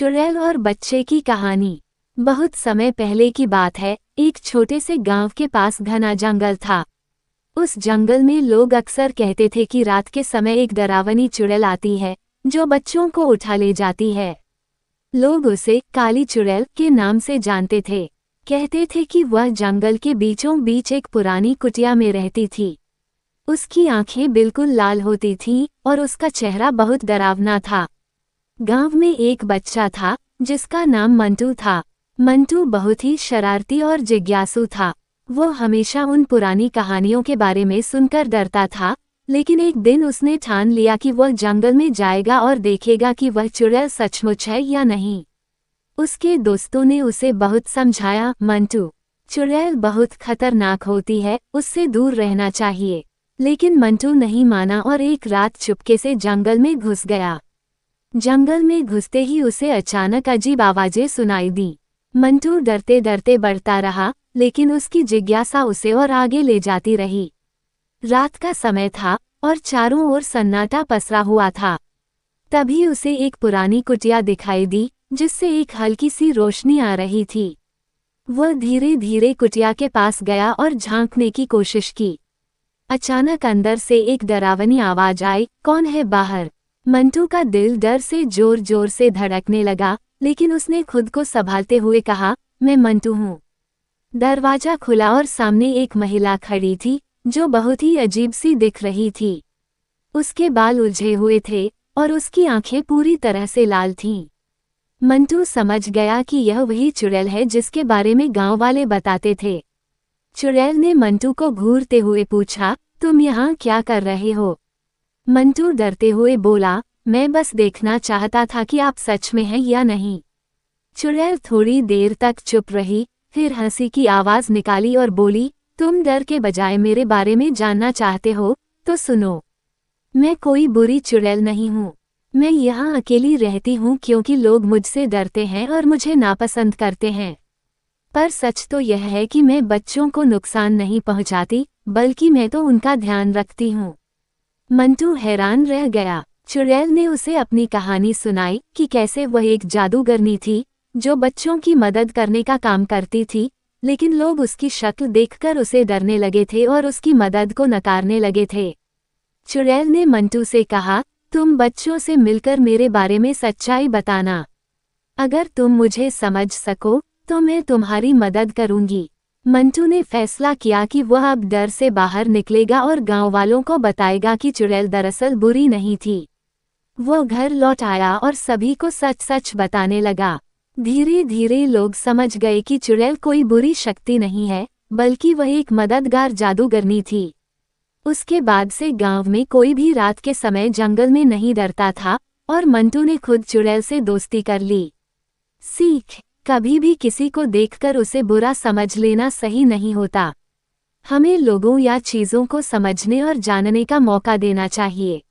चुड़ैल और बच्चे की कहानी। बहुत समय पहले की बात है, एक छोटे से गांव के पास घना जंगल था। उस जंगल में लोग अक्सर कहते थे कि रात के समय एक डरावनी चुड़ैल आती है जो बच्चों को उठा ले जाती है। लोग उसे काली चुड़ैल के नाम से जानते थे। कहते थे कि वह जंगल के बीचों बीच एक पुरानी कुटिया में रहती थी। उसकी आंखें बिल्कुल लाल होती थीं और उसका चेहरा बहुत डरावना था। गांव में एक बच्चा था जिसका नाम मंटू था। मंटू बहुत ही शरारती और जिज्ञासु था। वो हमेशा उन पुरानी कहानियों के बारे में सुनकर डरता था, लेकिन एक दिन उसने ठान लिया कि वह जंगल में जाएगा और देखेगा कि वह चुड़ैल सचमुच है या नहीं। उसके दोस्तों ने उसे बहुत समझाया, मंटू, चुड़ैल बहुत खतरनाक होती है, उससे दूर रहना चाहिए। लेकिन मंटू नहीं माना और एक रात चुपके से जंगल में घुस गया। जंगल में घुसते ही उसे अचानक अजीब आवाजें सुनाई दी। मंटू डरते डरते बढ़ता रहा, लेकिन उसकी जिज्ञासा उसे और आगे ले जाती रही। रात का समय था और चारों ओर सन्नाटा पसरा हुआ था। तभी उसे एक पुरानी कुटिया दिखाई दी जिससे एक हल्की सी रोशनी आ रही थी। वह धीरे धीरे कुटिया के पास गया और झांकने की कोशिश की। अचानक अंदर से एक डरावनी आवाज आई, कौन है बाहर? मंटू का दिल डर से जोर जोर से धड़कने लगा, लेकिन उसने खुद को संभालते हुए कहा, मैं मंटू हूँ। दरवाजा खुला और सामने एक महिला खड़ी थी जो बहुत ही अजीब सी दिख रही थी। उसके बाल उलझे हुए थे और उसकी आंखें पूरी तरह से लाल थीं। मंटू समझ गया कि यह वही चुड़ैल है जिसके बारे में गांव वाले बताते थे। चुड़ैल ने मंटू को घूरते हुए पूछा, तुम यहाँ क्या कर रहे हो? मंटू डरते हुए बोला, मैं बस देखना चाहता था कि आप सच में हैं या नहीं। चुड़ैल थोड़ी देर तक चुप रही, फिर हंसी की आवाज निकाली और बोली, तुम डर के बजाय मेरे बारे में जानना चाहते हो, तो सुनो। मैं कोई बुरी चुड़ैल नहीं हूँ। मैं यहाँ अकेली रहती हूँ क्योंकि लोग मुझसे डरते हैं और मुझे नापसंद करते हैं। पर सच तो यह है कि मैं बच्चों को नुकसान नहीं पहुँचाती, बल्कि मैं तो उनका ध्यान रखती हूँ। मंटू हैरान रह गया। चुड़ैल ने उसे अपनी कहानी सुनाई कि कैसे वह एक जादूगरनी थी जो बच्चों की मदद करने का काम करती थी, लेकिन लोग उसकी शक्ल देखकर उसे डरने लगे थे और उसकी मदद को नकारने लगे थे। चुड़ैल ने मंटू से कहा, तुम बच्चों से मिलकर मेरे बारे में सच्चाई बताना। अगर तुम मुझे समझ सको तो मैं तुम्हारी मदद करूंगी। मंटू ने फैसला किया कि वह अब डर से बाहर निकलेगा और गांव वालों को बताएगा कि चुड़ैल दरअसल बुरी नहीं थी। वो घर लौट आया और सभी को सच सच बताने लगा। धीरे धीरे लोग समझ गए कि चुड़ैल कोई बुरी शक्ति नहीं है, बल्कि वह एक मददगार जादूगरनी थी। उसके बाद से गांव में कोई भी रात के समय जंगल में नहीं डरता था और मंटू ने खुद चुड़ैल से दोस्ती कर ली। सीख, कभी भी किसी को देखकर उसे बुरा समझ लेना सही नहीं होता। हमें लोगों या चीज़ों को समझने और जानने का मौका देना चाहिए।